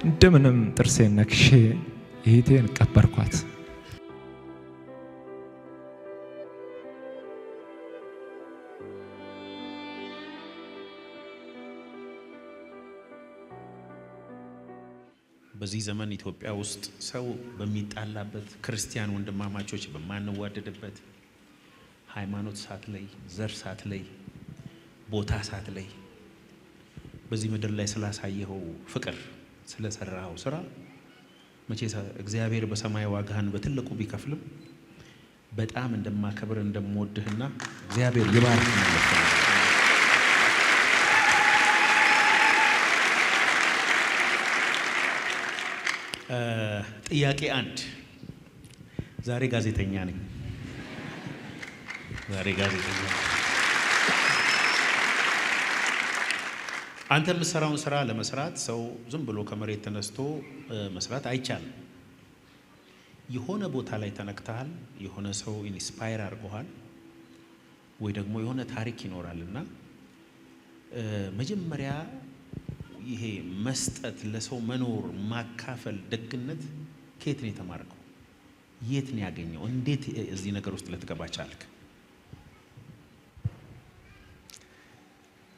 እንደምንም ጥርሴን ነክሼ እህቴን ቀበርኳት። በዚህ ዘመን ኢትዮጵያ ውስጥ ሰው በሚጣላበት፣ ክርስቲያን ወንድማማቾች በማንዋደድበት፣ ሃይማኖት ሳትለይ፣ ዘር ሳትለይ፣ ቦታ ሳትለይ በዚህ ምድር ላይ ስላሳየኸው ፍቅር፣ ስለሰራኸው ስራ መቼ እግዚአብሔር በሰማይ ዋጋህን በትልቁ ቢከፍልም በጣም እንደማከብር እንደምወድህና እግዚአብሔር ይባርክ ማለት ነው። ጥያቄ 1 ዛሬ ጋዜጠኛ ነኝ። አንተ የምትሰራውን ስራ ለመስራት ሰው ዝም ብሎ ከመሬት ተነስቶ መስራት አይቻልም። የሆነ ቦታ ላይ ተነክተሃል፣ የሆነ ሰው ኢንስፓየር አድርጎሃል፣ ወይ ደግሞ የሆነ ታሪክ ይኖራልና መጀመሪያ ይሄ መስጠት፣ ለሰው መኖር፣ ማካፈል፣ ደግነት ከየት ነው የተማርከው? የት ነው ያገኘው? እንዴት እዚህ ነገር ውስጥ ልትገባ ቻልክ?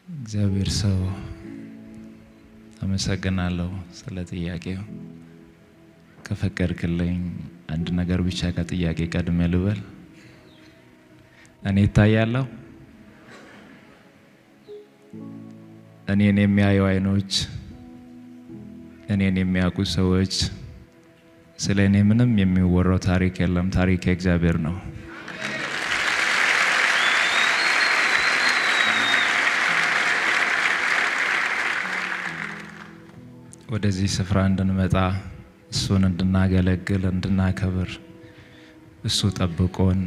እግዚአብሔር ሰው አመሰግናለሁ ስለ ጥያቄው። ከፈቀድክልኝ አንድ ነገር ብቻ ከጥያቄ ቀድሜ ልበል። እኔ እታያለሁ? እኔን የሚያዩ አይኖች፣ እኔን የሚያውቁ ሰዎች፣ ስለ እኔ ምንም የሚወራው ታሪክ የለም። ታሪክ የእግዚአብሔር ነው። ወደዚህ ስፍራ እንድንመጣ፣ እሱን እንድናገለግል፣ እንድናከብር፣ እሱ ጠብቆን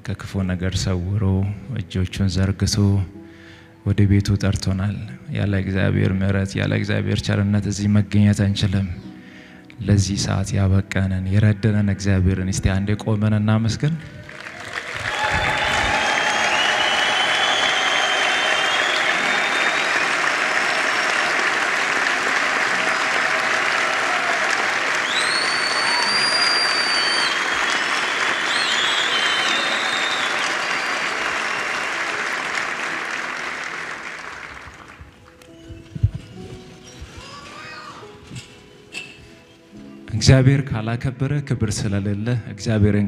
ከክፉ ነገር ሰውሮ እጆቹን ዘርግቶ ወደ ቤቱ ጠርቶናል። ያለ እግዚአብሔር ምሕረት፣ ያለ እግዚአብሔር ቸርነት እዚህ መገኘት አንችልም። ለዚህ ሰዓት ያበቃንን የረደነን እግዚአብሔርን እስቲ አንዴ ቆመን እናመስግን። እግዚአብሔር ካላከበረ ክብር ስለሌለ፣ እግዚአብሔርን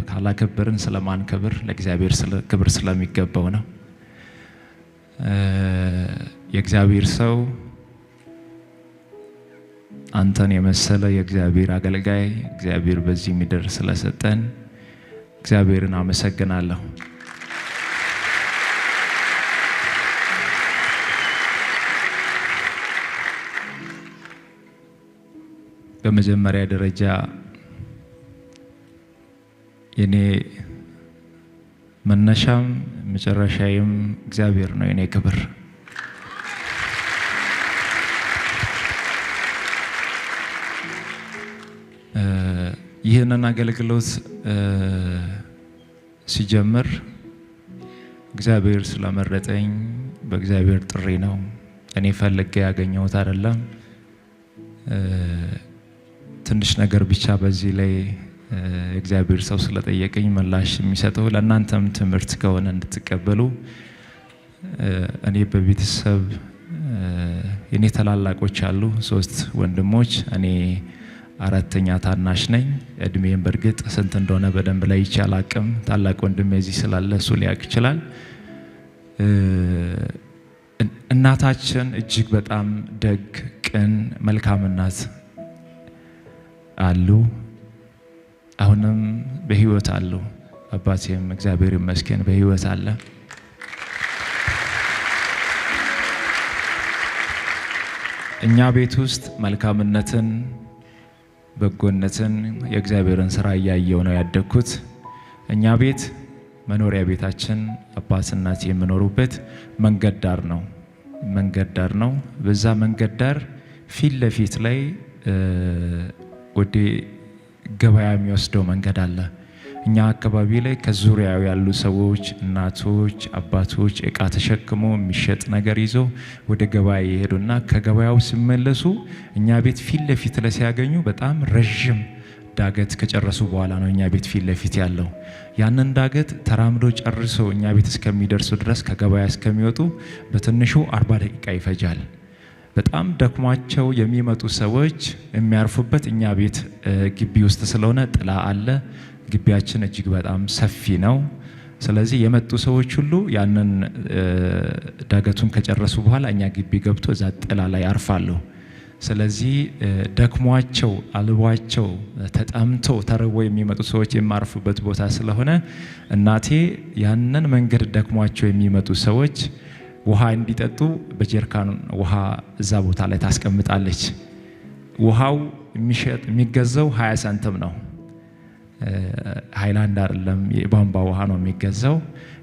ካላከበርን ስለማንከብር ለእግዚአብሔር ክብር ስለሚገባው ነው። የእግዚአብሔር ሰው አንተን የመሰለ የእግዚአብሔር አገልጋይ እግዚአብሔር በዚህ ምድር ስለሰጠን እግዚአብሔርን አመሰግናለሁ። በመጀመሪያ ደረጃ የኔ መነሻም መጨረሻዬም እግዚአብሔር ነው። የኔ ክብር ይህንን አገልግሎት ሲጀምር እግዚአብሔር ስለመረጠኝ በእግዚአብሔር ጥሪ ነው። እኔ ፈልጌ ያገኘሁት አይደለም። ትንሽ ነገር ብቻ በዚህ ላይ እግዚአብሔር ሰው ስለጠየቀኝ ምላሽ የሚሰጠው ለእናንተም ትምህርት ከሆነ እንድትቀበሉ። እኔ በቤተሰብ የኔ ታላላቆች አሉ፣ 3 ወንድሞች፣ እኔ 4ኛ ታናሽ ነኝ። እድሜን በእርግጥ ስንት እንደሆነ በደንብ ላይ ይቻል አቅም ታላቅ ወንድሜ እዚህ ስላለ እሱ ሊያውቅ ይችላል። እናታችን እጅግ በጣም ደግ፣ ቅን፣ መልካም እናት አሉ። አሁንም በህይወት አሉ። አባቴም እግዚአብሔር ይመስገን በህይወት አለ። እኛ ቤት ውስጥ መልካምነትን፣ በጎነትን፣ የእግዚአብሔርን ስራ እያየው ነው ያደግኩት። እኛ ቤት መኖሪያ ቤታችን አባት እናት የሚኖሩበት መንገድ ዳር ነው። በዛ መንገድ ዳር ፊት ለፊት ላይ ወደ ገበያ የሚወስደው መንገድ አለ። እኛ አካባቢ ላይ ከዙሪያው ያሉ ሰዎች እናቶች፣ አባቶች እቃ ተሸክሞ የሚሸጥ ነገር ይዞ ወደ ገበያ ይሄዱና ከገበያው ሲመለሱ እኛ ቤት ፊት ለፊት ላይ ሲያገኙ በጣም ረጅም ዳገት ከጨረሱ በኋላ ነው እኛ ቤት ፊት ለፊት ያለው። ያንን ዳገት ተራምዶ ጨርሶ እኛ ቤት እስከሚደርሱ ድረስ ከገበያ እስከሚወጡ በትንሹ 40 ደቂቃ ይፈጃል። በጣም ደክሟቸው የሚመጡ ሰዎች የሚያርፉበት እኛ ቤት ግቢ ውስጥ ስለሆነ ጥላ አለ። ግቢያችን እጅግ በጣም ሰፊ ነው። ስለዚህ የመጡ ሰዎች ሁሉ ያንን ዳገቱን ከጨረሱ በኋላ እኛ ግቢ ገብቶ እዛ ጥላ ላይ ያርፋሉ። ስለዚህ ደክሟቸው አልቧቸው ተጣምተው ተርቦ የሚመጡ ሰዎች የማርፉበት ቦታ ስለሆነ እናቴ ያንን መንገድ ደክሟቸው የሚመጡ ሰዎች ውሃ እንዲጠጡ በጀርካን ውሃ እዛ ቦታ ላይ ታስቀምጣለች። ውሃው የሚገዛው 20 ሳንቲም ነው። ሃይላንድ አይደለም፣ የቧንቧ ውሃ ነው የሚገዛው።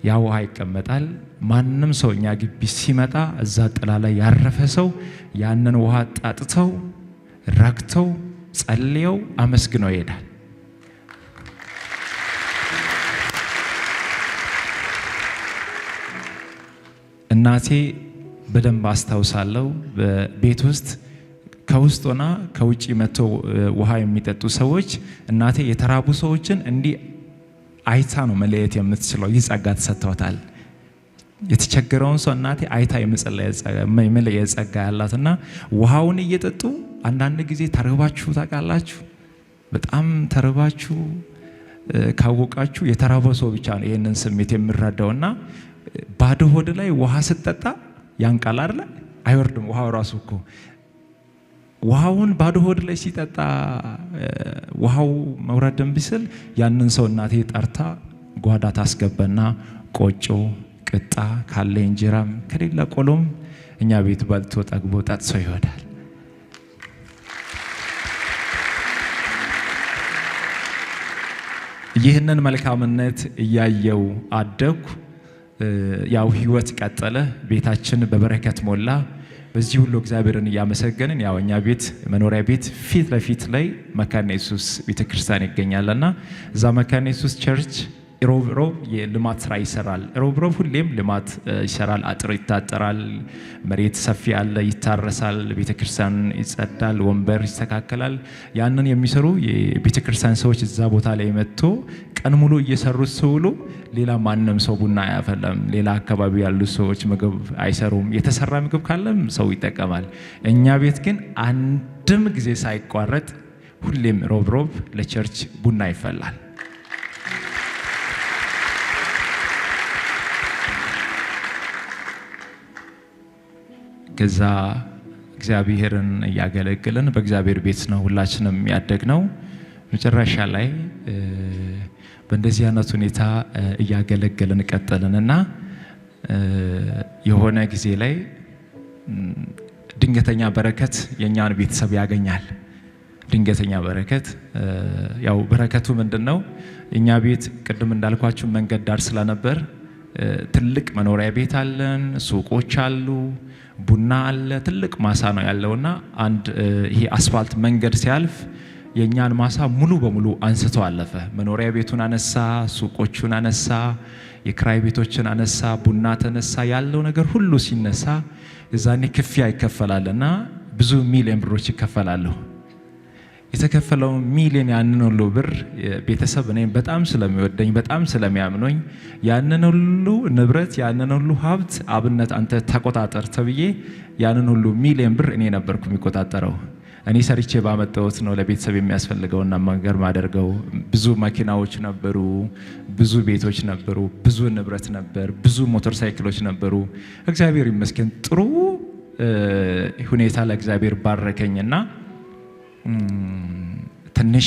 ያ ውሃ ይቀመጣል። ማንም ሰው እኛ ግቢ ሲመጣ እዛ ጥላ ላይ ያረፈ ሰው ያንን ውሃ ጣጥተው ረክተው ጸልየው አመስግነው ይሄዳል። እናቴ በደንብ አስታውሳለሁ። በቤት ውስጥ ከውስጥ ሆና ከውጪ መጥተው ውሃ የሚጠጡ ሰዎች እናቴ የተራቡ ሰዎችን እንዲህ አይታ ነው መለየት የምትችለው። ይህ ጸጋ ተሰጥቷታል። የተቸገረውን ሰው እናቴ አይታ የመለየት ጸጋ ያላትና ውሃውን እየጠጡ አንዳንድ ጊዜ ተርባችሁ ታውቃላችሁ። በጣም ተርባችሁ ካወቃችሁ የተራበው ሰው ብቻ ነው ይህንን ስሜት የሚረዳውና ባዶ ሆድ ላይ ውሃ ስትጠጣ ያንቃል አይደል? አይወርድም ውሃው ራሱ እኮ ውሃውን ባዶ ሆድ ላይ ሲጠጣ ውሃው መውረድን ቢስል ያንን ሰው እናቴ ጠርታ ጓዳ ታስገባና ቆጮ ቅጣ ካለ እንጀራም ከሌላ ቆሎም እኛ ቤት በልቶ ጠግቦ ጠጥሶ ይወዳል። ይህንን መልካምነት እያየው አደግኩ። ያው ህይወት ቀጠለ። ቤታችን በበረከት ሞላ። በዚህ ሁሉ እግዚአብሔርን እያመሰገንን ያው እኛ ቤት መኖሪያ ቤት ፊት ለፊት ላይ መካነ ኢየሱስ ቤተክርስቲያን ይገኛልና እዛ መካነ ኢየሱስ ቸርች ሮብ የልማት ስራ ይሰራል። ሮብ ሁሌም ልማት ይሰራል። አጥር ይታጠራል፣ መሬት ሰፊ አለ፣ ይታረሳል፣ ቤተክርስቲያን ይጸዳል፣ ወንበር ይስተካከላል። ያንን የሚሰሩ የቤተክርስቲያን ሰዎች እዛ ቦታ ላይ መጥቶ ቀን ሙሉ እየሰሩት ሲውሉ ሌላ ማንም ሰው ቡና አያፈላም። ሌላ አካባቢ ያሉ ሰዎች ምግብ አይሰሩም። የተሰራ ምግብ ካለም ሰው ይጠቀማል። እኛ ቤት ግን አንድም ጊዜ ሳይቋረጥ ሁሌም ሮብ ለቸርች ቡና ይፈላል። ከዛ እግዚአብሔርን እያገለገልን በእግዚአብሔር ቤት ነው ሁላችንም ያደግነው። መጨረሻ ላይ በእንደዚህ አይነት ሁኔታ እያገለገልን ቀጠልንና የሆነ ጊዜ ላይ ድንገተኛ በረከት የኛን ቤተሰብ ያገኛል። ድንገተኛ በረከት ያው በረከቱ ምንድነው? እኛ ቤት ቅድም እንዳልኳችሁ መንገድ ዳር ስለነበር ትልቅ መኖሪያ ቤት አለን፣ ሱቆች አሉ፣ ቡና አለ፣ ትልቅ ማሳ ነው ያለውና አንድ ይሄ አስፋልት መንገድ ሲያልፍ የኛን ማሳ ሙሉ በሙሉ አንስቶ አለፈ። መኖሪያ ቤቱን አነሳ፣ ሱቆቹን አነሳ፣ የክራይ ቤቶችን አነሳ፣ ቡና ተነሳ። ያለው ነገር ሁሉ ሲነሳ እዛኔ ክፍያ ይከፈላልና ብዙ ሚሊዮን ብሮች ይከፈላሉ። የተከፈለው ሚሊዮን ያንን ሁሉ ብር ቤተሰብ እኔ በጣም ስለሚወደኝ በጣም ስለሚያምኖኝ ያንን ሁሉ ንብረት ያንን ሁሉ ሀብት አብነት አንተ ተቆጣጠር ተብዬ ያንን ሁሉ ሚሊዮን ብር እኔ ነበርኩ የሚቆጣጠረው። እኔ ሰርቼ ባመጣሁት ነው ለቤተሰብ የሚያስፈልገውና መንገር ማደርገው። ብዙ መኪናዎች ነበሩ፣ ብዙ ቤቶች ነበሩ፣ ብዙ ንብረት ነበር፣ ብዙ ሞተር ሳይክሎች ነበሩ። እግዚአብሔር ይመስገን ጥሩ ሁኔታ ለእግዚአብሔር ባረከኝና ትንሽ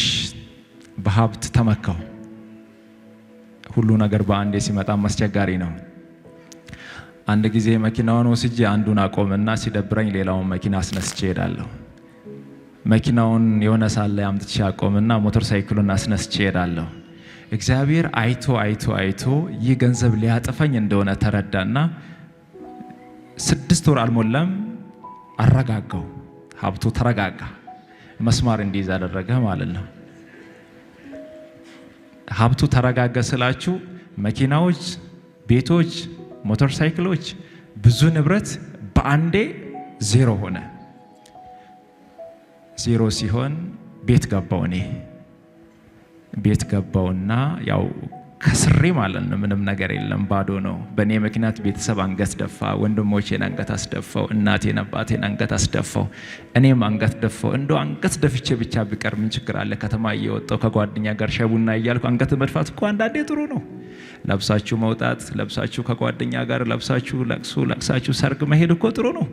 በሀብት ተመካው። ሁሉ ነገር በአንዴ ሲመጣም አስቸጋሪ ነው። አንድ ጊዜ መኪናውን ወስጄ አንዱን አቆምና ሲደብረኝ ሌላውን መኪና አስነስቼ ሄዳለሁ። መኪናውን የሆነ ሳለ አምጥቼ አቆምና ሞተር ሳይክሉን አስነስቼ ሄዳለሁ። እግዚአብሔር አይቶ ይህ ገንዘብ ሊያጠፋኝ እንደሆነ ተረዳና 6 ወር አልሞላም አረጋጋው። ሀብቱ ተረጋጋ፣ መስማር እንዲይዝ አደረገ ማለት ነው። ሀብቱ ተረጋጋ ስላችሁ መኪናዎች፣ ቤቶች፣ ሞተር ሳይክሎች፣ ብዙ ንብረት በአንዴ ዜሮ ሆነ። ዜሮ ሲሆን ቤት ገባው። እኔ ቤት ገባውና ያው ከስሬ ማለት ነው። ምንም ነገር የለም፣ ባዶ ነው። በእኔ ምክንያት ቤተሰብ አንገት ደፋ። ወንድሞቼን አንገት አስደፋው። እናቴን አባቴን አንገት አስደፋው። እኔም አንገት ደፋው። እንደው አንገት ደፍቼ ብቻ ቢቀር ምን ችግር አለ? ከተማ እየወጣው ከጓደኛ ጋር ሻይ ቡና እያልኩ አንገት መድፋት እኮ አንዳንዴ ጥሩ ነው። ለብሳችሁ መውጣት፣ ለብሳችሁ ከጓደኛ ጋር ለብሳችሁ ለቅሳችሁ ሰርግ መሄድ እኮ ጥሩ ነው።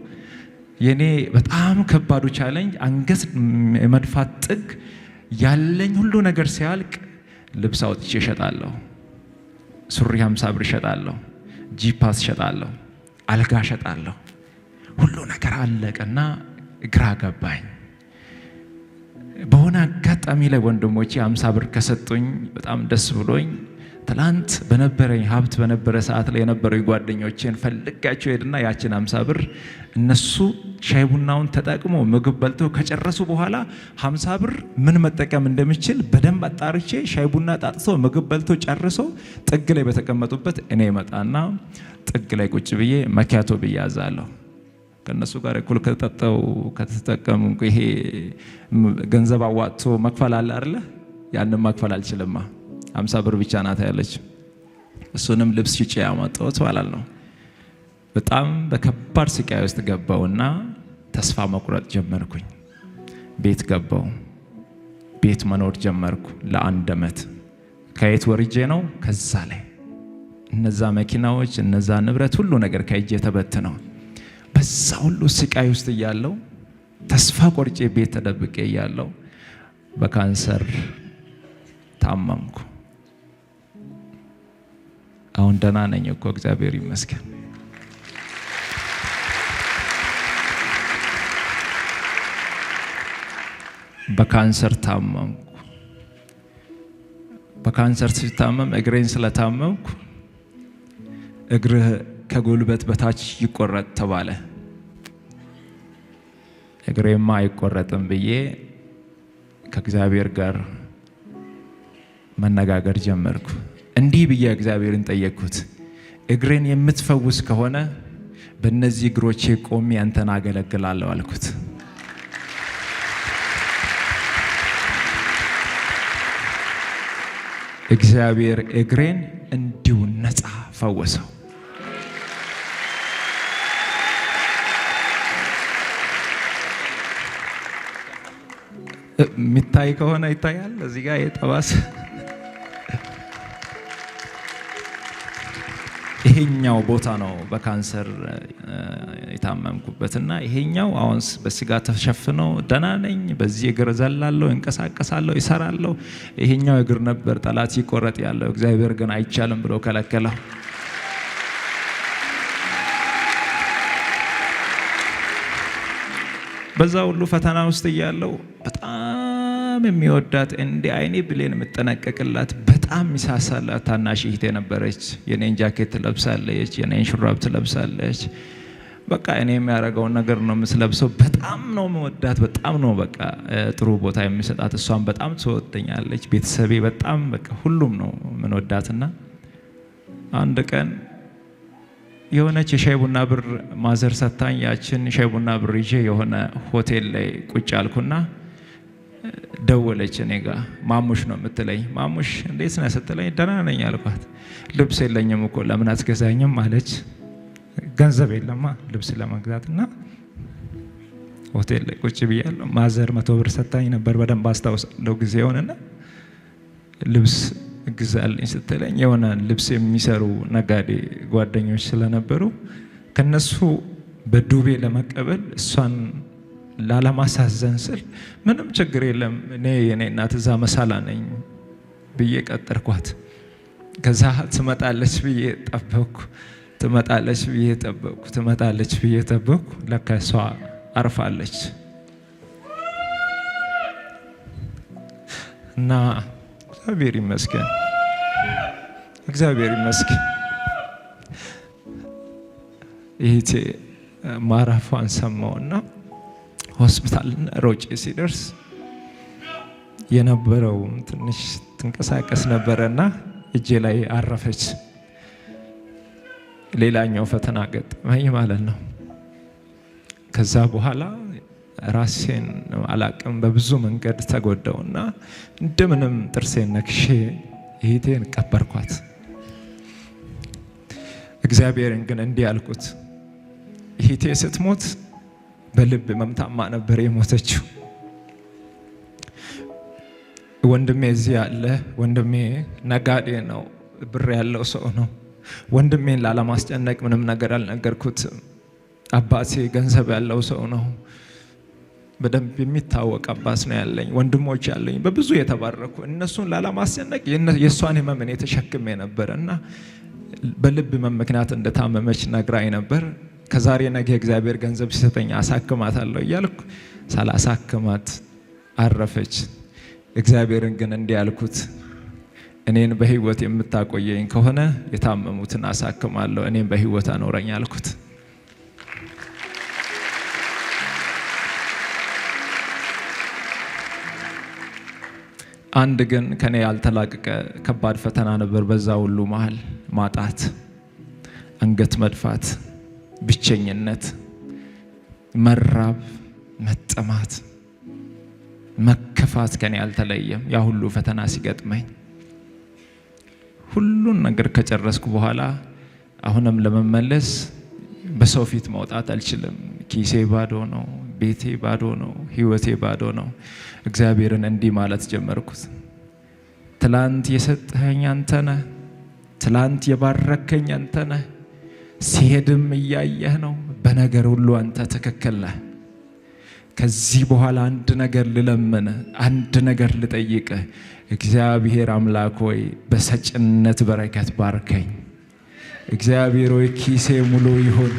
የኔ በጣም ከባዱ ቻሌንጅ አንገት የመድፋት ጥግ ያለኝ ሁሉ ነገር ሲያልቅ ልብስ አውጥቼ እሸጣለሁ። ሱሪ 50 ብር እሸጣለሁ። ጂፓስ እሸጣለሁ። አልጋ እሸጣለሁ። ሁሉ ነገር አለቀና ግራ ገባኝ። በሆነ አጋጣሚ ላይ ወንድሞቼ 50 ብር ከሰጡኝ በጣም ደስ ብሎኝ ትላንት በነበረኝ ሀብት በነበረ ሰዓት ላይ የነበረኝ ጓደኞቼን ፈልጋቸው ሄድና ያችን 50 ብር እነሱ ሻይ ቡናውን ተጠቅሞ ምግብ በልተው ከጨረሱ በኋላ 50 ብር ምን መጠቀም እንደምችል በደንብ አጣርቼ ሻይ ቡና ጣጥቶ ምግብ በልተው ጨርሰው ጥግ ላይ በተቀመጡበት እኔ መጣና ጥግ ላይ ቁጭ ብዬ መኪያቶ ብዬ አዛለሁ። ከነሱ ጋር እኩል ከተጠጣው ከተጠቀሙ ይሄ ገንዘብ አዋጥቶ መክፈል አለ አይደለ? ያንን መክፈል አልችልማ። 50 ብር ብቻ ናት ያለች። እሱንም ልብስ ሽጬ ያመጣሁት ማለት ነው። በጣም በከባድ ስቃይ ውስጥ ገባውና ተስፋ መቁረጥ ጀመርኩኝ። ቤት ገባው። ቤት መኖር ጀመርኩ ለ1 ዓመት። ከየት ወርጄ ነው? ከዛ ላይ እነዛ መኪናዎች እነዛ ንብረት ሁሉ ነገር ከእጄ ተበትነው በዛ ሁሉ ስቃይ ውስጥ እያለው ተስፋ ቆርጬ ቤት ተደብቄ እያለው በካንሰር ታመምኩ። አሁን ደህና ነኝ እኮ እግዚአብሔር ይመስገን። በካንሰር ታመምኩ። በካንሰር ሲታመም እግሬን ስለታመምኩ እግርህ ከጉልበት በታች ይቆረጥ ተባለ። እግሬማ አይቆረጥም ብዬ ከእግዚአብሔር ጋር መነጋገር ጀመርኩ። እንዲህ ብዬ እግዚአብሔርን ጠየቅኩት፣ እግሬን የምትፈውስ ከሆነ በእነዚህ እግሮቼ ቆሜ አንተን አገለግላለሁ አልኩት። እግዚአብሔር እግሬን እንዲሁ ነፃ ፈወሰው። የሚታይ ከሆነ ይታያል። እዚህ ጋር የጠባስ ይሄኛው ቦታ ነው በካንሰር የታመምኩበትና ይሄኛው አሁን በስጋ ተሸፍነው ደህና ነኝ። በዚህ እግር ዘላለሁ፣ እንቀሳቀሳለሁ፣ ይሰራለሁ። ይሄኛው እግር ነበር ጠላት ይቆረጥ ያለው። እግዚአብሔር ግን አይቻልም ብሎ ከለከለው። በዛ ሁሉ ፈተና ውስጥ እያለው በጣም የሚወዳት እንደ አይኔ ብሌን የምጠነቀቅላት በጣም ሚሳሳላት ታናሽ እህቴ ነበረች። የኔን ጃኬት ትለብሳለች፣ የኔን ሹራብ ትለብሳለች። በቃ እኔ የሚያደርገውን ነገር ነው የምትለብሰው። በጣም ነው የምወዳት፣ በጣም ነው በቃ ጥሩ ቦታ የሚሰጣት። እሷን በጣም ትወደኛለች። ቤተሰቤ በጣም በቃ ሁሉም ነው የምንወዳትና አንድ ቀን የሆነች የሻይ ቡና ብር ማዘር ሰታኝ፣ ያችን ሻይ ቡና ብር ይዤ የሆነ ሆቴል ላይ ቁጭ አልኩና ደወለች እኔ ጋ። ማሙሽ ነው የምትለኝ። ማሙሽ እንዴት ነህ ስትለኝ ደህና ነኝ አልኳት። ልብስ የለኝም እኮ ለምን አትገዛኝም አለች። ገንዘብ የለማ ልብስ ለመግዛትና ሆቴል ላይ ቁጭ ብያለሁ። ማዘር 100 ብር ሰታኝ ነበር፣ በደንብ አስታውሳለሁ ጊዜውንና ልብስ ግዛልኝ ስትለኝ የሆነ ልብስ የሚሰሩ ነጋዴ ጓደኞች ስለነበሩ ከነሱ በዱቤ ለመቀበል እሷን ላለማሳዘን ስል ምንም ችግር የለም እኔ የኔ እናት እዛ መሳላ ነኝ ብዬ ቀጠርኳት። ከዛ ትመጣለች ብዬ ጠበቅኩ፣ ትመጣለች ብዬ ጠበቅኩ፣ ትመጣለች ብዬ ጠበቅኩ። ለካ እሷ አርፋለች እና እግዚአብሔር ይመስገን፣ እግዚአብሔር ይመስገን። ይህቴ ማረፏን ሰማውና ሆስፒታል ሮጬ ሲደርስ የነበረው ትንሽ ትንቀሳቀስ ነበረና እጄ ላይ አረፈች። ሌላኛው ፈተና ገጠመኝ ማለት ነው። ከዛ በኋላ ራሴን አላቅም በብዙ መንገድ ተጎዳውና እንደምንም ጥርሴን ነክሼ እህቴን ቀበርኳት። እግዚአብሔርን ግን እንዲህ አልኩት፣ እህቴ ስትሞት በልብ መምታማ ነበር የሞተችው። ወንድሜ እዚህ ያለ ወንድሜ ነጋዴ ነው፣ ብር ያለው ሰው ነው። ወንድሜን ላለማስጨነቅ ምንም ነገር አልነገርኩትም። አባቴ ገንዘብ ያለው ሰው ነው፣ በደንብ የሚታወቅ አባት ነው ያለኝ። ወንድሞች ያለኝ በብዙ የተባረኩ፣ እነሱን ላለማስጨነቅ የእሷን ህመም እኔ ተሸክሜ ነበር እና በልብ ህመም ምክንያት እንደታመመች ነግራኝ ነበር። ከዛሬ ነገ እግዚአብሔር ገንዘብ ሲሰጠኝ አሳክማታለሁ እያልኩ ሳላሳክማት አረፈች። እግዚአብሔርን ግን እንዲህ አልኩት፣ እኔን በህይወት የምታቆየኝ ከሆነ የታመሙትን አሳክማለሁ፣ እኔን በህይወት አኖረኝ አልኩት። አንድ ግን ከኔ ያልተላቀቀ ከባድ ፈተና ነበር። በዛ ሁሉ መሃል ማጣት፣ አንገት መድፋት፣ ብቸኝነት፣ መራብ፣ መጠማት፣ መከፋት ከኔ ያልተለየም። ያ ሁሉ ፈተና ሲገጥመኝ ሁሉን ነገር ከጨረስኩ በኋላ አሁንም ለመመለስ በሰው ፊት መውጣት አልችልም። ኪሴ ባዶ ነው፣ ቤቴ ባዶ ነው፣ ህይወቴ ባዶ ነው። እግዚአብሔርን እንዲህ ማለት ጀመርኩት፣ ትላንት የሰጠኸኝ አንተ ነህ፣ ትላንት የባረከኝ አንተ ነህ፣ ሲሄድም እያየህ ነው፣ በነገር ሁሉ አንተ ትክክል ነህ። ከዚህ በኋላ አንድ ነገር ልለምን፣ አንድ ነገር ልጠይቅ። እግዚአብሔር አምላክ ሆይ በሰጭነት በረከት ባርከኝ። እግዚአብሔር ሆይ ኪሴ ሙሉ ይሁን።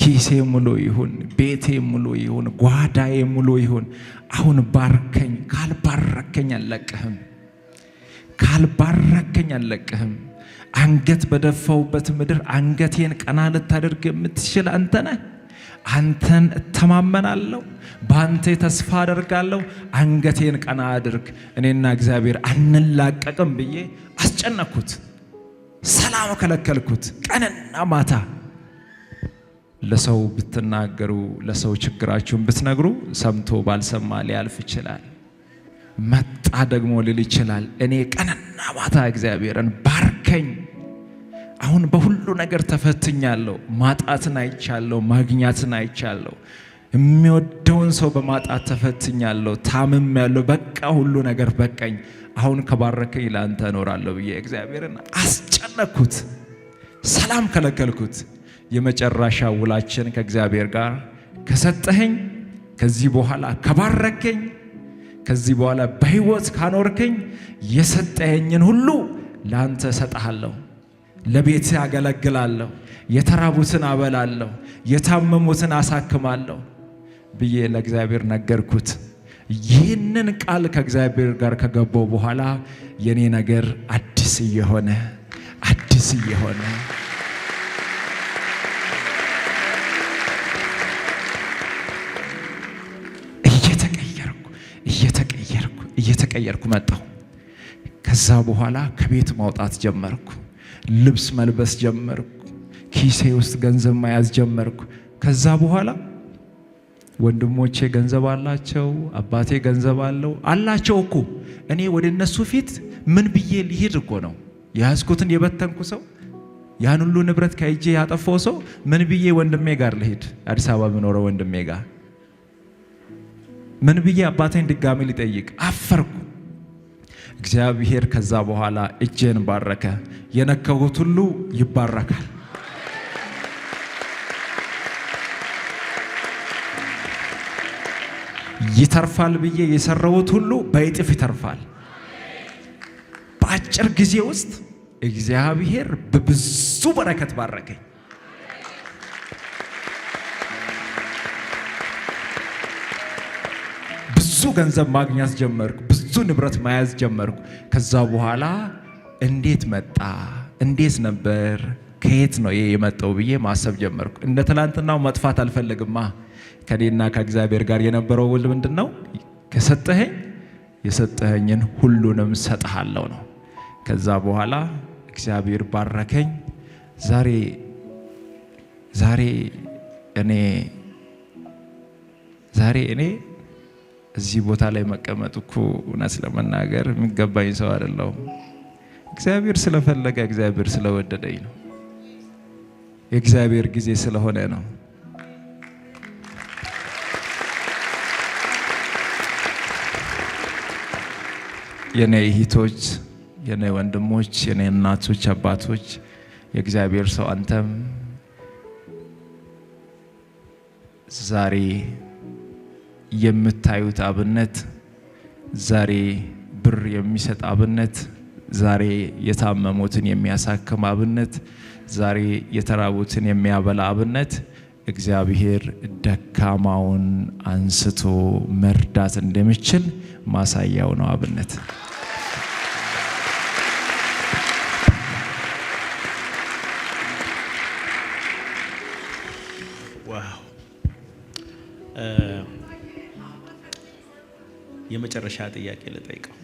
ኪሴ ሙሉ ይሁን፣ ቤቴ ሙሉ ይሁን፣ ጓዳዬ ሙሉ ይሁን። አሁን ባርከኝ። ካልባረከኝ አልለቅህም፣ ካልባረከኝ አልለቅህም። አንገት በደፋውበት ምድር አንገቴን ቀና ልታደርግ የምትችል አንተ ነህ። አንተን እተማመናለሁ፣ በአንተ ተስፋ አደርጋለሁ። አንገቴን ቀና አድርግ፣ እኔና እግዚአብሔር አንላቀቅም ብዬ አስጨነኩት። ሰላም ከለከልኩት። ቀንና ማታ ለሰው ብትናገሩ፣ ለሰው ችግራችሁን ብትነግሩ ሰምቶ ባልሰማ ሊያልፍ ይችላል። መጣ ደግሞ ሊል ይችላል። እኔ ቀንና ማታ እግዚአብሔርን ባርከኝ። አሁን በሁሉ ነገር ተፈትኛለሁ። ማጣትን አይቻለሁ፣ ማግኛትን አይቻለሁ። የሚወደውን ሰው በማጣት ተፈትኛለሁ፣ ታምሜያለሁ። በቃ ሁሉ ነገር በቃኝ። አሁን ከባረከኝ ለአንተ እኖራለሁ ብዬ እግዚአብሔርን አስጨነኩት፣ ሰላም ከለከልኩት። የመጨረሻ ውላችን ከእግዚአብሔር ጋር ከሰጠኸኝ፣ ከዚህ በኋላ ከባረከኝ፣ ከዚህ በኋላ በህይወት ካኖርከኝ የሰጠኸኝን ሁሉ ለአንተ እሰጥሃለሁ፣ ለቤት አገለግላለሁ፣ የተራቡትን አበላለሁ፣ የታመሙትን አሳክማለሁ ብዬ ለእግዚአብሔር ነገርኩት። ይህንን ቃል ከእግዚአብሔር ጋር ከገባው በኋላ የኔ ነገር አዲስ እየሆነ እየተቀየርኩ መጣሁ። ከዛ በኋላ ከቤት ማውጣት ጀመርኩ፣ ልብስ መልበስ ጀመርኩ፣ ኪሴ ውስጥ ገንዘብ መያዝ ጀመርኩ። ከዛ በኋላ ወንድሞቼ ገንዘብ አላቸው፣ አባቴ ገንዘብ አላቸው እኮ። እኔ ወደ እነሱ ፊት ምን ብዬ ልሂድ እኮ ነው የያዝኩትን የበተንኩ ሰው፣ ያን ሁሉ ንብረት ከእጄ ያጠፋው ሰው ምን ብዬ ወንድሜ ጋር ልሂድ? አዲስ አበባ የምኖረው ወንድሜ ጋር ምን ብዬ አባቴን ድጋሚ ሊጠይቅ? አፈርኩ። እግዚአብሔር ከዛ በኋላ እጄን ባረከ። የነካሁት ሁሉ ይባረካል። ይተርፋል ብዬ የሰራሁት ሁሉ በእጥፍ ይተርፋል። በአጭር ጊዜ ውስጥ እግዚአብሔር በብዙ በረከት ባረከኝ። ብዙ ገንዘብ ማግኘት ጀመርኩ፣ ብዙ ንብረት መያዝ ጀመርኩ። ከዛ በኋላ እንዴት መጣ እንዴት ነበር ከየት ነው ይሄ የመጣው ብዬ ማሰብ ጀመርኩ። እንደ ትላንትናው መጥፋት አልፈልግማ። ከኔና ከእግዚአብሔር ጋር የነበረው ውል ምንድነው? ከሰጠኸኝ የሰጠኸኝን ሁሉንም ሰጥሃለሁ ነው። ከዛ በኋላ እግዚአብሔር ባረከኝ። ዛሬ እኔ እዚህ ቦታ ላይ መቀመጥ እኮ እውነት ለመናገር የሚገባኝ ሰው አይደለሁም። እግዚአብሔር ስለፈለገ፣ እግዚአብሔር ስለወደደኝ ነው። የእግዚአብሔር ጊዜ ስለሆነ ነው። የኔ እህቶች፣ የኔ ወንድሞች፣ የኔ እናቶች፣ አባቶች፣ የእግዚአብሔር ሰው አንተም ዛሬ የምታዩት አብነት፣ ዛሬ ብር የሚሰጥ አብነት፣ ዛሬ የታመሙትን የሚያሳክም አብነት፣ ዛሬ የተራቡትን የሚያበላ አብነት፣ እግዚአብሔር ደካማውን አንስቶ መርዳት እንደሚችል ማሳያው ነው አብነት። ዋው! የመጨረሻ ጥያቄ ልጠይቀው።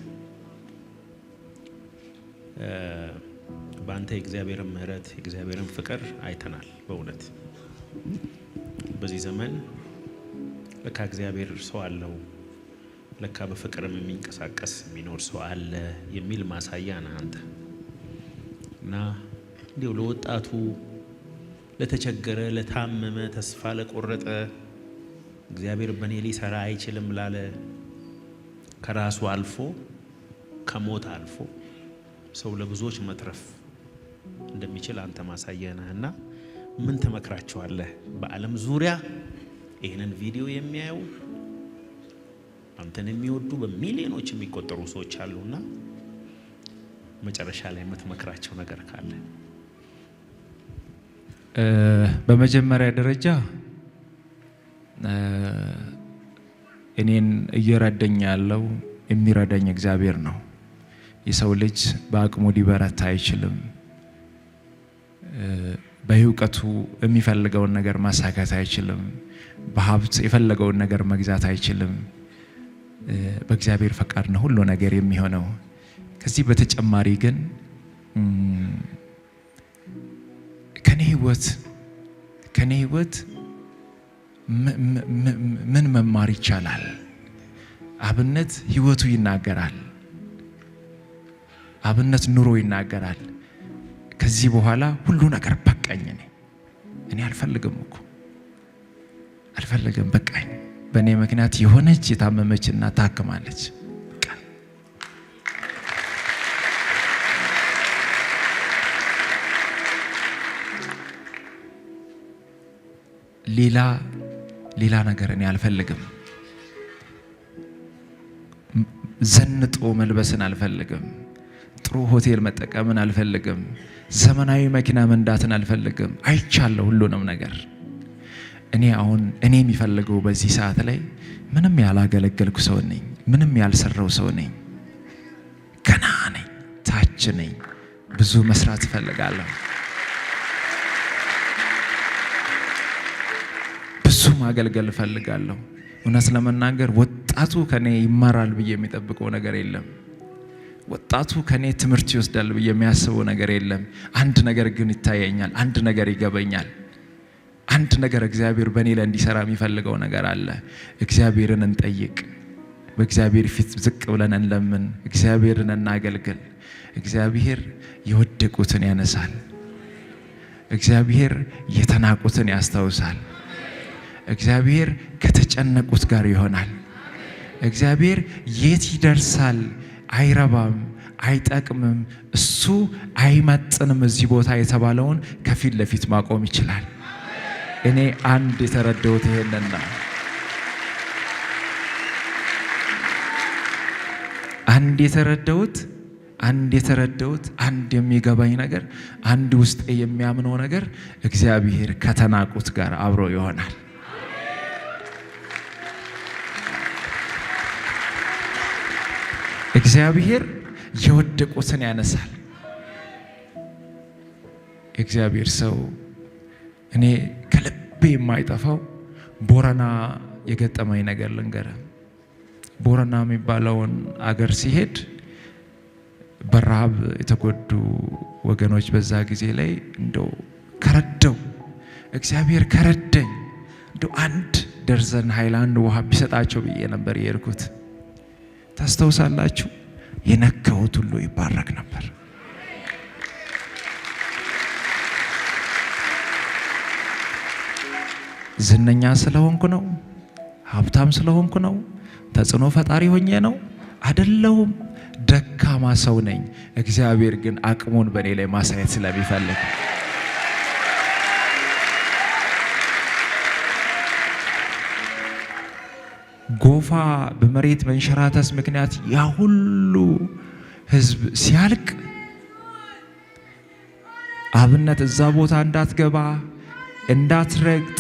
በአንተ የእግዚአብሔርን ምሕረት የእግዚአብሔርን ፍቅር አይተናል። በእውነት በዚህ ዘመን ለካ እግዚአብሔር ሰው አለው፣ ለካ በፍቅርም የሚንቀሳቀስ የሚኖር ሰው አለ የሚል ማሳያ ነህ አንተ። እና እንዲሁ ለወጣቱ፣ ለተቸገረ፣ ለታመመ፣ ተስፋ ለቆረጠ፣ እግዚአብሔር በእኔ ሊሰራ አይችልም ላለ፣ ከራሱ አልፎ ከሞት አልፎ ሰው ለብዙዎች መትረፍ እንደሚችል አንተ ማሳያ ነህና ምን ትመክራቸዋለህ? በዓለም ዙሪያ ይህንን ቪዲዮ የሚያዩ አንተን የሚወዱ በሚሊዮኖች የሚቆጠሩ ሰዎች አሉና መጨረሻ ላይ የምትመክራቸው ነገር ካለ? በመጀመሪያ ደረጃ እኔን እየረዳኝ ያለው የሚረዳኝ እግዚአብሔር ነው። የሰው ልጅ በአቅሙ ሊበረታ አይችልም። በእውቀቱ የሚፈልገውን ነገር ማሳካት አይችልም። በሀብት የፈለገውን ነገር መግዛት አይችልም። በእግዚአብሔር ፈቃድ ነው ሁሉ ነገር የሚሆነው። ከዚህ በተጨማሪ ግን ከኔ ህይወት ምን መማር ይቻላል? አብነት ህይወቱ ይናገራል። አብነት ኑሮ ይናገራል። ከዚህ በኋላ ሁሉ ነገር በቃኝ፣ እኔ አልፈልግም፣ በቃኝ። በእኔ ምክንያት የሆነች የታመመች እናት ታክማለች። ሌላ ነገር እኔ አልፈልግም። ዘንጦ መልበስን አልፈልግም። ጥሩ ሆቴል መጠቀምን አልፈልግም። ዘመናዊ መኪና መንዳትን አልፈልግም። አይቻለሁ ሁሉንም ነገር። እኔ የሚፈልገው በዚህ ሰዓት ላይ ምንም ያላገለገልኩ ሰው ነኝ። ምንም ያልሰራው ሰው ነኝ። ገና ነኝ፣ ታች ነኝ። ብዙ መስራት እፈልጋለሁ። ብዙ ማገልገል እፈልጋለሁ። እውነት ለመናገር ወጣቱ ከኔ ይማራል ብዬ የሚጠብቀው ነገር የለም። ወጣቱ ከኔ ትምህርት ይወስዳል ብዬ የሚያስበው ነገር የለም። አንድ ነገር ግን ይታየኛል። አንድ ነገር ይገበኛል። አንድ ነገር እግዚአብሔር በእኔ ላይ እንዲሰራ የሚፈልገው ነገር አለ። እግዚአብሔርን እንጠይቅ። በእግዚአብሔር ፊት ዝቅ ብለን እንለምን። እግዚአብሔርን እናገልግል። እግዚአብሔር የወደቁትን ያነሳል። እግዚአብሔር የተናቁትን ያስታውሳል። እግዚአብሔር ከተጨነቁት ጋር ይሆናል። እግዚአብሔር የት ይደርሳል? አይረባም፣ አይጠቅምም፣ እሱ አይመጥንም እዚህ ቦታ የተባለውን ከፊት ለፊት ማቆም ይችላል። እኔ አንድ የተረዳሁት ይሄንን ነው። አንድ የተረዳሁት አንድ የሚገባኝ ነገር፣ አንድ ውስጥ የሚያምነው ነገር እግዚአብሔር ከተናቁት ጋር አብሮ ይሆናል። እግዚአብሔር የወደቁትን ያነሳል። የእግዚአብሔር ሰው እኔ ከልቤ የማይጠፋው ቦረና የገጠመኝ ነገር ልንገር። ቦረና የሚባለውን አገር ሲሄድ በረሃብ የተጎዱ ወገኖች በዛ ጊዜ ላይ እንደው ከረደው እግዚአብሔር ከረደኝ እንደው 1 ደርዘን ሃይላንድ ውሃ ቢሰጣቸው ብዬ ነበር የሄድኩት። ታስተውሳላችሁ? የነካሁት ሁሉ ይባረክ ነበር። ዝነኛ ስለሆንኩ ነው? ሀብታም ስለሆንኩ ነው? ተጽዕኖ ፈጣሪ ሆኜ ነው? አይደለሁም። ደካማ ሰው ነኝ። እግዚአብሔር ግን አቅሙን በእኔ ላይ ማሳየት ስለሚፈልግ ጎፋ በመሬት መንሸራተት ምክንያት ያ ሁሉ ሕዝብ ሲያልቅ አብነት እዛ ቦታ እንዳትገባ እንዳትረግጥ፣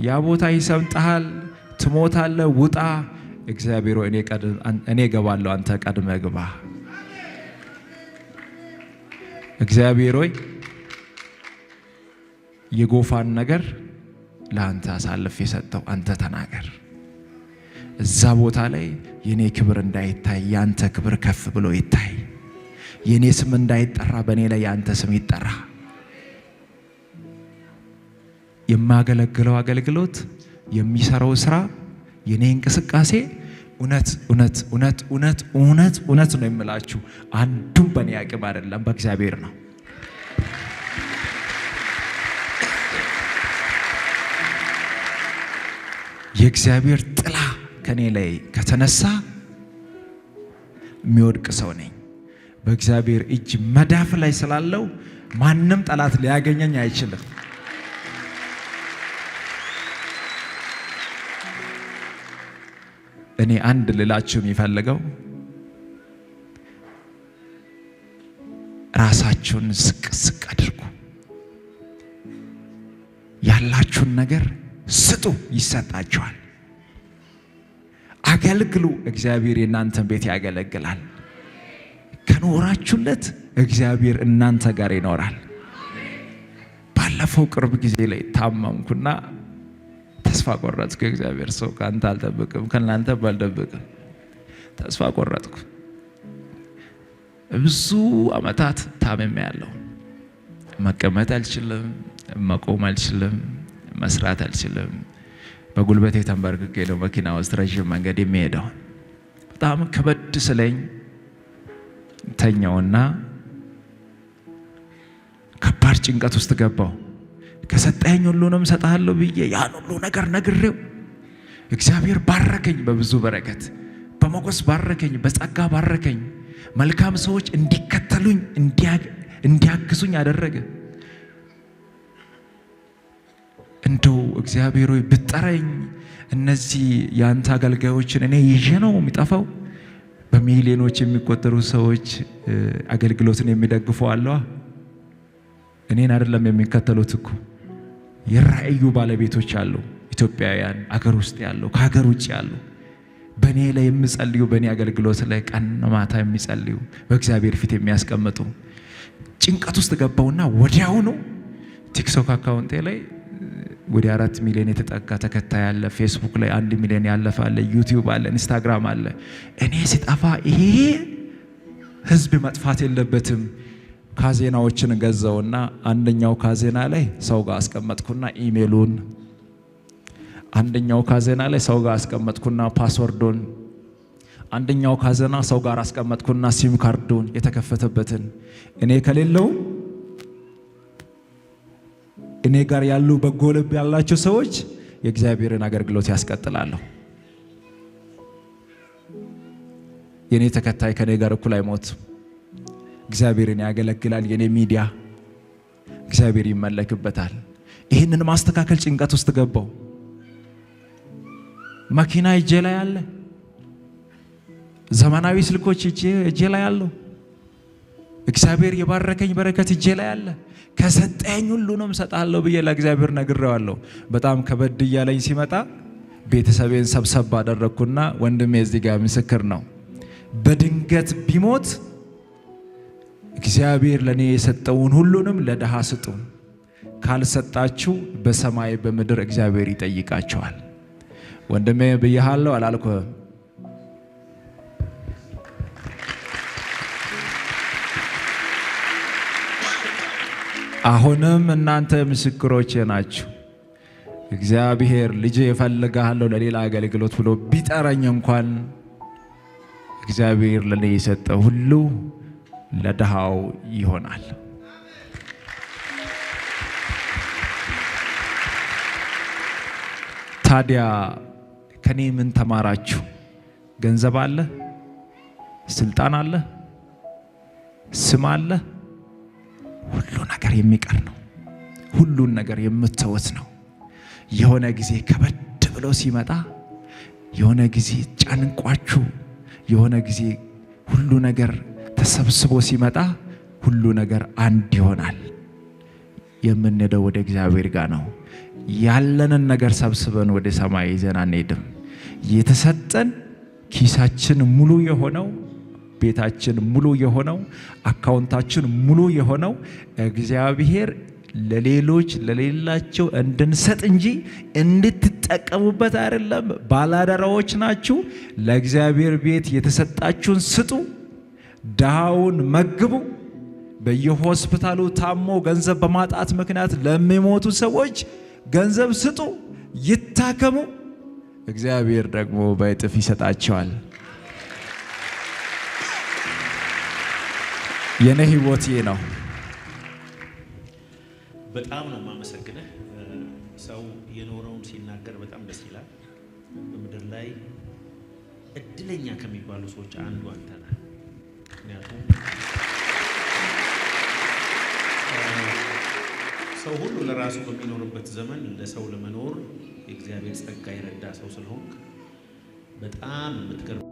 ያ ቦታ ይሰምጣል፣ ትሞታለህ፣ ውጣ። እግዚአብሔር ሆይ እኔ እገባለሁ፣ አንተ ቀድመህ ግባ። እግዚአብሔር ሆይ የጎፋን ነገር ለአንተ አሳልፍ የሰጠው አንተ ተናገር። እዛ ቦታ ላይ የኔ ክብር እንዳይታይ ያንተ ክብር ከፍ ብሎ ይታይ። የኔ ስም እንዳይጠራ በእኔ ላይ ያንተ ስም ይጠራ። የማገለግለው አገልግሎት፣ የሚሰራው ስራ፣ የኔ እንቅስቃሴ እውነት እውነት እውነት እውነት እውነት እውነት ነው የምላችሁ። አንዱም በእኔ አቅም አይደለም፣ በእግዚአብሔር ነው። የእግዚአብሔር ጥላ ከኔ ላይ ከተነሳ የሚወድቅ ሰው ነኝ። በእግዚአብሔር እጅ መዳፍ ላይ ስላለው ማንም ጠላት ሊያገኘኝ አይችልም። እኔ አንድ ልላችሁ የሚፈልገው ራሳችሁን ዝቅ ዝቅ አድርጉ። ያላችሁን ነገር ስጡ፣ ይሰጣችኋል። አገልግሉ፣ እግዚአብሔር የእናንተን ቤት ያገለግላል። ከኖራችሁለት እግዚአብሔር እናንተ ጋር ይኖራል። ባለፈው ቅርብ ጊዜ ላይ ታመምኩና ተስፋ ቆረጥኩ። እግዚአብሔር ሰው ካንተ አልጠብቅም፣ ከናንተ ባልጠብቅም ተስፋ ቆረጥኩ። ብዙ አመታት ታምሜያለሁ። መቀመጥ አልችልም፣ መቆም አልችልም፣ መስራት አልችልም። በጉልበቴ ተንበርክኬ ነው መኪና ውስጥ ረዥም መንገድ የሚሄደው። በጣም ከበድ ስለኝ ተኛውና ከባድ ጭንቀት ውስጥ ገባው። ከሰጠኝ ሁሉንም ሰጣለሁ ብዬ ያን ሁሉ ነገር ነግሬው እግዚአብሔር ባረከኝ። በብዙ በረከት በሞገስ ባረከኝ፣ በጸጋ ባረከኝ። መልካም ሰዎች እንዲከተሉኝ እንዲያግዙኝ አደረገ። እንደው እግዚአብሔር ሆይ ብጠራኝ እነዚህ ያንተ አገልጋዮችን እኔ ይዤ ነው የሚጠፋው። በሚሊዮኖች የሚቆጠሩ ሰዎች አገልግሎትን የሚደግፉ አለዋ። እኔን አይደለም የሚከተሉት እኮ የራእዩ ባለቤቶች አሉ። ኢትዮጵያውያን አገር ውስጥ ያሉ ከሀገር ውጭ ያሉ በእኔ ላይ የሚጸልዩ በእኔ አገልግሎት ላይ ቀን ማታ የሚጸልዩ በእግዚአብሔር ፊት የሚያስቀምጡ። ጭንቀት ውስጥ ገባውና ወዲያውኑ ቲክቶክ አካውንቴ ላይ ወደ 4 ሚሊዮን የተጠጋ ተከታይ አለ። ፌስቡክ ላይ 1 ሚሊዮን ያለፈ አለ። ዩቲዩብ አለ፣ ኢንስታግራም አለ። እኔ ሲጠፋ ይሄ ህዝብ መጥፋት የለበትም። ካዜናዎችን ገዛውና አንደኛው ካዜና ላይ ሰው ጋር አስቀመጥኩና ኢሜሉን፣ አንደኛው ካዜና ላይ ሰው ጋር አስቀመጥኩና ፓስወርዱን፣ አንደኛው ካዜና ሰው ጋር አስቀመጥኩና ሲም ካርዱን የተከፈተበትን። እኔ ከሌለው እኔ ጋር ያሉ በጎ ልብ ያላቸው ሰዎች የእግዚአብሔርን አገልግሎት ያስቀጥላሉ። የኔ ተከታይ ከኔ ጋር እኩል አይሞት። እግዚአብሔርን ያገለግላል። የኔ ሚዲያ እግዚአብሔር ይመለክበታል። ይህንን ማስተካከል ጭንቀት ውስጥ ገባው። መኪና እጄ ላይ አለ፣ ዘመናዊ ስልኮች እጄ ላይ አለው። እግዚአብሔር የባረከኝ በረከት እጄ ላይ አለ። ከሰጠኝ ሁሉንም ሰጣለሁ ብዬ ለእግዚአብሔር ነግሬዋለሁ። በጣም ከበድ እያለኝ ሲመጣ ቤተሰቤን ሰብሰብ አደረግኩና ወንድሜ እዚህ ጋር ምስክር ነው፣ በድንገት ቢሞት እግዚአብሔር ለኔ የሰጠውን ሁሉንም ለድሃ ስጡ፣ ካልሰጣችሁ በሰማይ በምድር እግዚአብሔር ይጠይቃችኋል። ወንድሜ ብያለሁ አላልኩም? አሁንም እናንተ ምስክሮቼ ናችሁ። እግዚአብሔር ልጄ እፈልግሃለሁ ለሌላ አገልግሎት ብሎ ቢጠራኝ እንኳን እግዚአብሔር ለኔ የሰጠ ሁሉ ለድሃው ይሆናል። ታዲያ ከኔ ምን ተማራችሁ? ገንዘብ አለ፣ ስልጣን አለ፣ ስም አለ፣ ሁሉ ነገር የሚቀር ነው። ሁሉን ነገር የምትተውት ነው። የሆነ ጊዜ ከበድ ብሎ ሲመጣ፣ የሆነ ጊዜ ጨንቋችሁ፣ የሆነ ጊዜ ሁሉ ነገር ተሰብስቦ ሲመጣ ሁሉ ነገር አንድ ይሆናል። የምንሄደው ወደ እግዚአብሔር ጋር ነው። ያለንን ነገር ሰብስበን ወደ ሰማይ ይዘን አንሄድም። የተሰጠን ኪሳችን ሙሉ የሆነው፣ ቤታችን ሙሉ የሆነው፣ አካውንታችን ሙሉ የሆነው እግዚአብሔር ለሌሎች ለሌላቸው እንድንሰጥ እንጂ እንድትጠቀሙበት አይደለም። ባላደራዎች ናችሁ። ለእግዚአብሔር ቤት የተሰጣችሁን ስጡ፣ ድሃውን መግቡ። በየሆስፒታሉ ታሞ ገንዘብ በማጣት ምክንያት ለሚሞቱ ሰዎች ገንዘብ ስጡ፣ ይታከሙ። እግዚአብሔር ደግሞ በእጥፍ ይሰጣቸዋል። የኔ ህይወት ይሄ ነው። በጣም ነው የማመሰግነህ። ሰው የኖረውን ሲናገር በጣም ደስ ይላል። በምድር ላይ እድለኛ ከሚባሉ ሰዎች አንዱ አንተ ነህ። ምክንያቱም ሰው ሁሉ ለራሱ በሚኖርበት ዘመን ለሰው ለመኖር የእግዚአብሔር ጸጋ የረዳ ሰው ስለሆንክ በጣም የምትገርም